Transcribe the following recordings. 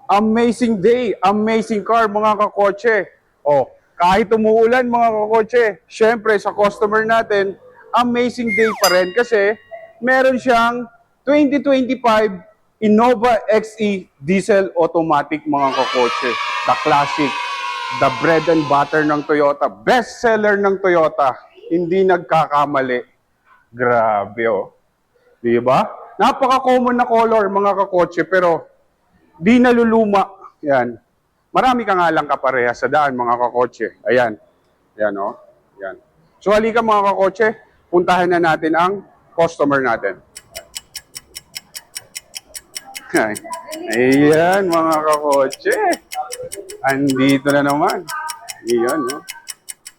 Amazing day, amazing car mga kakotse. O, kahit umuulan mga kakotse, syempre sa customer natin, amazing day pa rin kasi meron siyang 2025 Innova XE diesel automatic mga kakotse. The classic, the bread and butter ng Toyota, best seller ng Toyota, hindi nagkakamali. Grabe oh. Di ba? Napaka-common na color mga kakotse pero di naluluma. Yan. Marami ka nga lang kapareha sa daan, mga kakotse. Ayan. Ayan, oh. Ayan. So, halika mga kakotse, puntahan na natin ang customer natin. Ayan, mga kakotse. Andito na naman. Ayan, oh.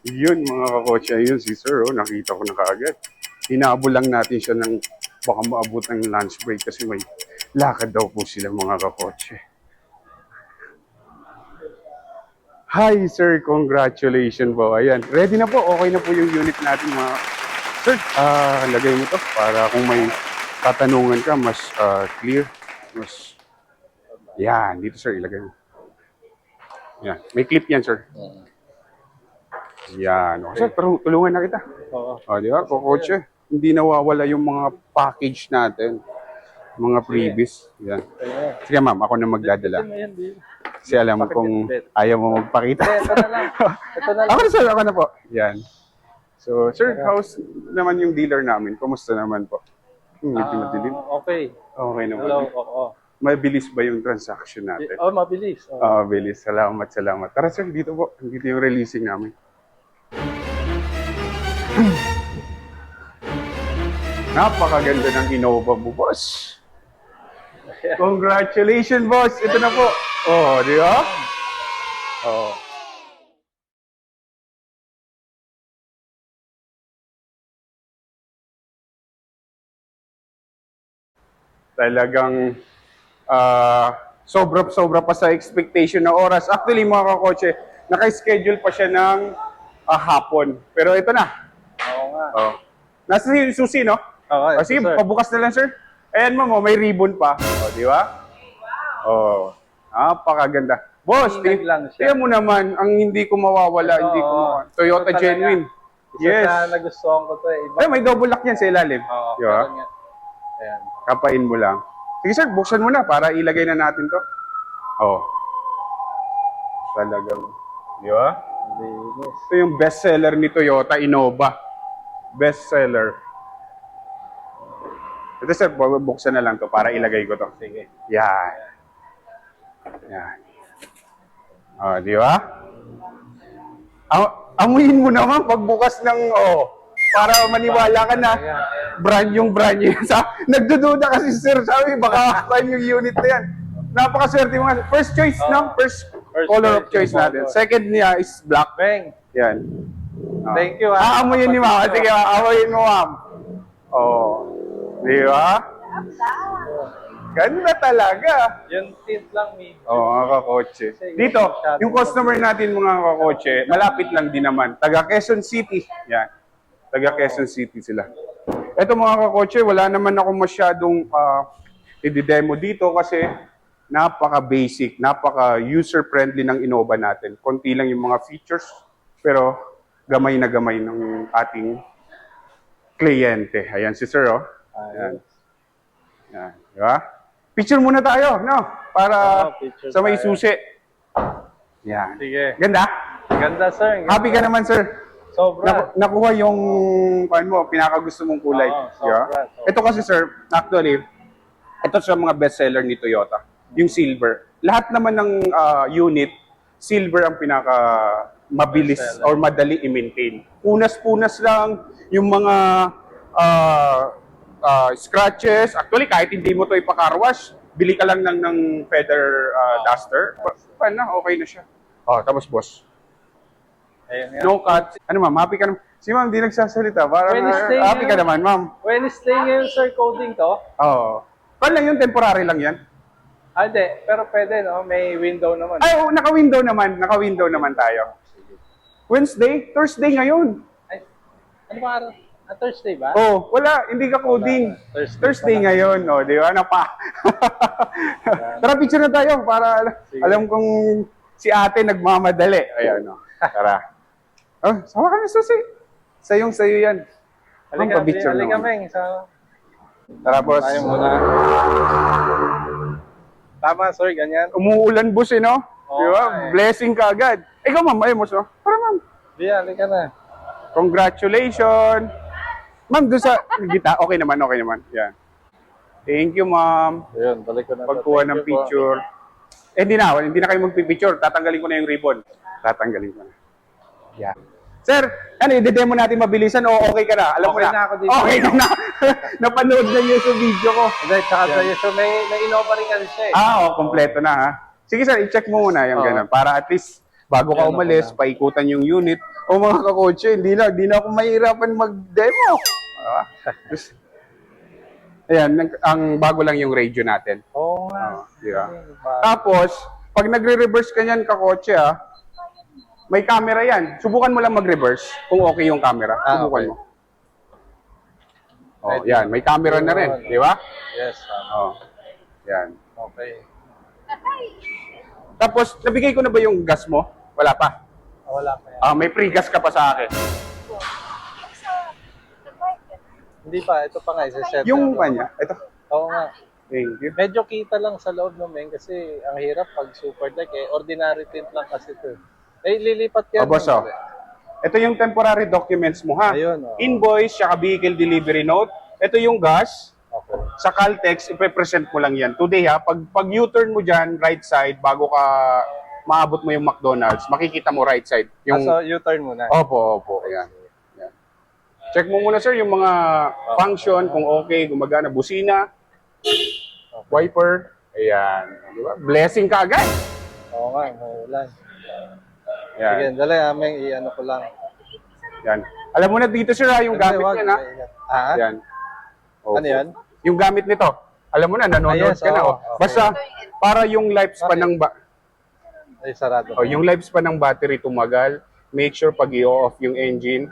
Yun, mga kakotse. Ayun, si sir, oh. Nakita ko na kaagad. Hinabol lang natin siya ng baka maabot ng lunch break kasi may lakad daw po sila mga kakotse. Hi sir, congratulations po. Ayan, ready na po. Okay na po yung unit natin mga... Sir, lagay mo to para kung may katanungan ka, mas clear. Mas... Yan, dito sir, ilagay mo. Yan, may clip yan sir. Yan. Okay, sir, tulungan na kita. Oo. O, di ba, kakotse. Hindi nawawala yung mga package natin. Mga freebies. Yan. Sige ma'am, ako na magdadala. Kasi alam mo kung ayaw mo magpakita. Ito na lang. Ito na lang. Ako na sir, ako na po. Yan. So, sir, how's naman yung dealer namin? Kumusta naman po? Medyo madilim. Okay. Okay naman. Hello. Oo. Mabilis ba yung transaction natin? Oh, mabilis. Mabilis. Salamat, salamat. Tara sir, dito po. Dito yung releasing namin. Napakaganda ng Innova mo, boss. Congratulations, boss. Ito na po. Oh, di ba? Oh. Talagang sobra-sobra pa sa expectation na oras. Actually, mga kakotse, naka-schedule pa siya ng hapon. Pero ito na. Oo nga. Oh. Nasa susi, no? Okay, Sige, sir. pabukas na lang, sir. Ayan, ma'am, may ribbon pa. O, di ba? Oh, napakaganda. Boss, Hinag lang siya. tingnan mo naman, ang hindi ko mawawala, Ito, hindi ko mawawala. Toyota ito talaga. Genuine. Isa Yes. sa nagustuhan ko to eh. Iba. Ay, may double lock yan sa ilalim. Oo. Di ba? meron nga. Ayan. Kapain mo lang. Sige, sir, buksan mo na para ilagay na natin to. Oh. Talagang, di ba? Linis. Ito yung best seller ni Toyota Innova. Best seller. Ito sir, buksan na lang to para ilagay ko to. Sige. Yan. Yan. Oh, di ba? Amuyin mo naman pagbukas ng, para maniwala ka na brand yung nagdududa kasi sir, sabi, baka prime yung unit na yan. Napakaswerte mo nga. First choice, no? First color of choice natin. Second niya is black. Bang. Yan. Thank you. Aamuyin ni ma'am. Sige, aamuyin mo ma'am. Oh. Di ba? Ganda talaga. Yung tint lang, me. Mga kakotse. Dito, yung customer natin mga kakotse, malapit lang din naman. Taga Quezon City. Yan. Taga Quezon City sila. Ito mga kakotse, wala naman ako masyadong i-demo dito kasi napaka-basic, napaka-user-friendly ng Innova natin. Konti lang yung mga features, pero gamay na gamay ng ating kliyente. Ayan si sir, oh. Ayan. Ayan. Di ba? Picture muna tayo, no? Para picture sa may tayo. susi. Yan. Sige. Ganda? Ganda, sir. Ganda. Happy ka naman, sir. Sobra. Nakuha yung pinaka-gusto mong kulay. Oo, Di ba? sobra. Ito kasi, sir, actually, ito sa mga bestseller ni Toyota. Yung silver. Lahat naman ng unit, silver ang pinaka-mabilis Bestseller. or madali i-maintain. Punas-punas lang yung mga scratches. Actually, kahit hindi mo ito ipakarwash, bili ka lang ng feather duster. Paano na, okay na siya. Tapos boss, Ayun nga. no cut. Ano ma'am, happy ka naman. Si ma'am, di nagsasalita. Parang Wednesday happy ka yun. naman, ma'am. Wednesday ngayon, sir, coding to? Oo. Paano lang yun? Temporary lang yan? Hindi. Pero pwede, no? May window naman. Ay, naka-window naman. Naka-window naman tayo. Wednesday? Thursday ngayon. Ay, ano ba araw? Thursday ba? Oh, wala, hindi ka coding. Thursday ngayon, oh, di ba? Tara, picture na tayo para Sige. alam kong si ate nagmamadali. Ayan, oh. Tara. Oh, sawa ka na, Susi. Sayong-sayo yan. Ma'am, pa-picture Halika, naman. Meng. Sa... Tara, boss. Tayo muna. Tama, sir. Ganyan. Umuulan, boss, eh, no? Oo, Di ba? eh. Blessing ka agad. Ikaw, ma'am, ayun, boss, no? Tara, ma'am. Di, halika na. Congratulations. Ma'am, doon sa gita, okay naman. Yan. Thank you, ma'am. Ayun, balik ko na. Pagkuha Thank ng you po. picture. Eh, hindi na kayo magpipicture. Tatanggalin ko na yung ribbon. Tatanggalin ko na. Yeah. Sir, ano, i-demo natin mabilisan o okay ka na? Alam mo Okay na. na ako dito. Okay ka na. Napanood na niyo sa video ko. Hindi, tsaka so may Innova rin kasi siya eh. Kompleto na ha. Sige sir, i-check mo muna yung Oo. ganun. Para at least, bago ka Yan, umalis, okay na. paikutan yung unit. O mga kakotse, hindi na ako mahirapan mag-demo. Ayan, ang bago lang yung radio natin. Oo nga. Di ba? Tapos, pag nagre-reverse ka niyan, kakotse may camera yan. Subukan mo lang mag-reverse kung okay yung camera. Subukan okay. mo. Oh, yan. May camera na rin. Di ba? Yes. Oh. Yan. Okay. Tapos, nabigay ko na ba yung gas mo? Wala pa. Wala pa yan. May free gas ka pa sa akin. Hindi pa. Ito pa nga. Isa-set. Yung kanya, ito. Oo nga. Thank you. Medyo kita lang sa loob ng Meng kasi ang hirap pag super deck eh. Ordinary tint lang kasi ito. Eh, lilipat yan. Boss, ito yung temporary documents mo, ha? Ayun, Invoice, saka vehicle delivery note. Ito yung gas. Okay. Sa Caltex, ipe-present mo lang yan. Today, ha? Pag U-turn mo dyan, right side, bago ka maabot mo yung McDonald's, makikita mo right side. Yung... So, U-turn muna. Opo. Ayan. Ayan. Check mo muna, sir, yung mga function, kung okay, gumagana, busina, wiper. Ayan. Diba? Blessing ka agad. Oo nga. Wala. Ayan. Sige, dali Meng. I-ano ko lang. Yan. Alam mo na dito, sir, yung gamit niya, na. Ah? Yan. Ano yan? Yung gamit nito. Alam mo na, nanonood yes, ka na. oo. Oh. Basta, para yung lifespan ng Ay, sarado. yung lifespan ng battery tumagal, make sure pag i-off yung engine,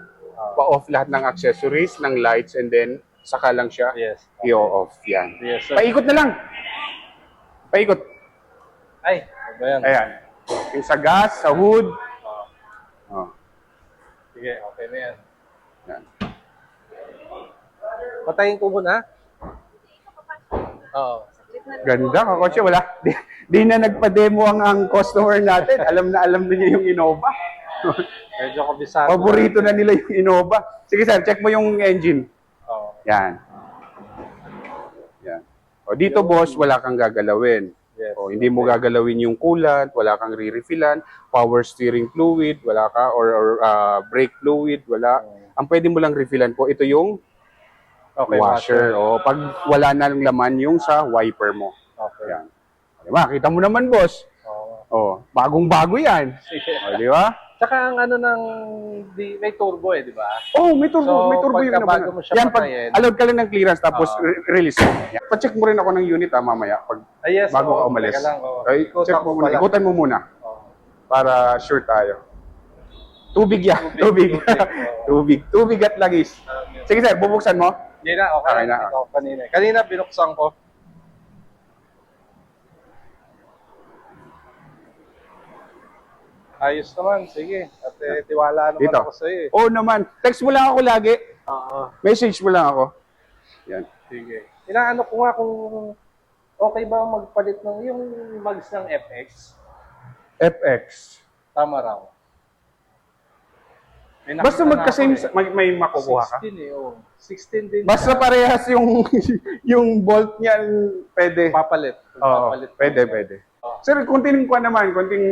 pa-off lahat ng accessories, ng lights, and then, saka lang siya Yes. i-off. Yan. Yes, sir. Paikot na lang. Paikot. Ay, ano ba yan? Ayan. Yung sa gas, sa hood. Oh. Sige, okay na yan. Yan. Patayin ko muna. Oo. Ganda, kakotse. Wala. Di na nagpa-demo ang customer natin. Alam na niya yung Innova. Medyo kabisado. Paborito na nila yung Innova. Sige sir, check mo yung engine. Oo. Yan. Yan. O dito boss, wala kang gagalawin. Yes. O hindi mo gagalawin yung coolant, wala kang re-refillan, power steering fluid, wala ka, or brake fluid, wala. Ang pwede mo lang refillan po, ito yung washer. O pag wala na ng laman yung sa wiper mo. Okay. Yan. Diba? Kita mo naman boss. Oo. O, bagong-bago yan. Sige. O, di ba? Tsaka ang ano ng may turbo eh, di ba? Oh, may turbo, So, may turbo yung pagka bago naman. mo siya Yan, pag patayin. allowed ka lang ng clearance, tapos Oo. release. Yan. Pa-check mo rin ako ng unit mamaya, pag Ay, yes. bago oo. ka umalis. Teka lang, oo. Ay, Ikutan check ko mo muna. pala. Ikutan mo muna. Oo. Para sure tayo. Tubig yan. Tubig. Tubig, Tubig at langis. Sige sir, bubuksan mo. Hindi na, okay, Okay na. Ito kanina. Kanina binuksan ko. Ayos naman, sige. At tiwala naman Dito. ako sa iyo. Oo naman. Text mo lang ako lagi. Oo. Message mo lang ako. Yan. Sige. Inaano ko nga kung okay ba magpalit ng yung mags ng FX? FX. Tama raw. May Basta nakita na magkasame, ako eh. may makukuha ka. 16 eh, oh. 16 din. Basta parehas yung yung bolt niyan, pwede. Papalit. Oo, Papalit. pwede. Sir, konting kuha naman, konting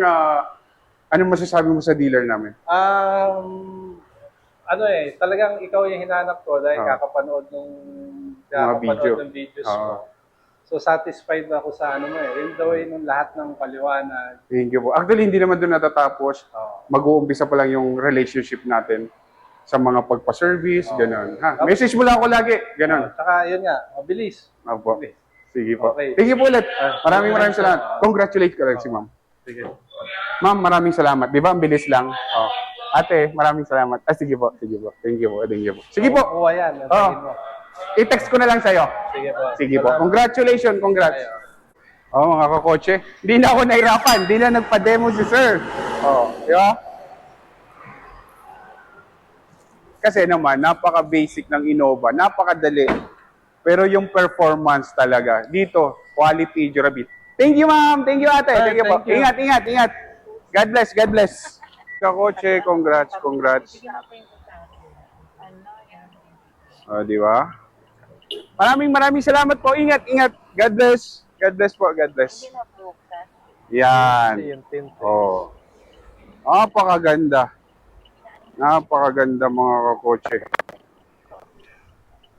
ano masasabi mo sa dealer namin? Ano eh, talagang ikaw yung hinanap ko dahil Oo. kakapanood video. ng videos Oo. mo. So satisfied ako sa ano mo eh. In the way ng lahat ng paliwanag. Thank you po. Actually, hindi naman doon natatapos. Oo. Mag-uumpisa pa lang yung relationship natin sa mga pagpa-service, gano'n. Ha? Message mo lang ako lagi, gano'n. Saka yun nga, mabilis. Opo. Mabilis. Sige po. Okay. Thank you po ulit. Maraming salamat. Congratulate ka rin si ma'am. Sige. Ma'am, maraming salamat. Di ba, ang bilis lang? Oh. Ate, maraming salamat. Sige po, sige po. Thank you po, thank you po. Sige po. Kuha yan. Oh. Antayin mo. I-text ko na lang sa'yo. Sige po. Sige po. Salamat. Congratulations, congrats. Ayaw. Oh, mga kakotse. Hindi na ako nahirapan. Hindi na nagpa-demo si sir. Oh, di ba? Kasi naman, napaka-basic ng Innova. Napakadali. Pero yung performance talaga, dito, quality, durability. Thank you, ma'am. Thank you, ate. Thank you po. Thank you. Ingat, ingat, ingat. God bless, God bless. Kakotse, congrats, congrats. Oh, di ba? Maraming salamat po. Ingat, ingat. God bless. God bless po, God bless. Yan. Kasi yung tint. Oh. Napakaganda. Napakaganda mga kakotse.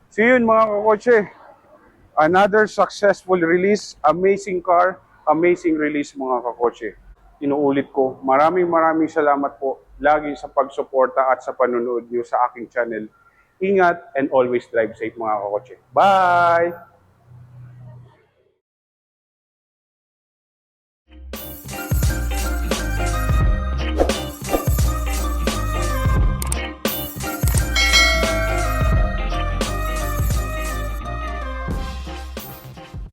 So yun mga kakotse. Another successful release. Amazing car. Amazing release mga kakotse. Inuulit ko, maraming salamat po lagi sa pagsuporta at sa panonood nyo sa aking channel. Ingat and always drive safe mga kakotse. Bye!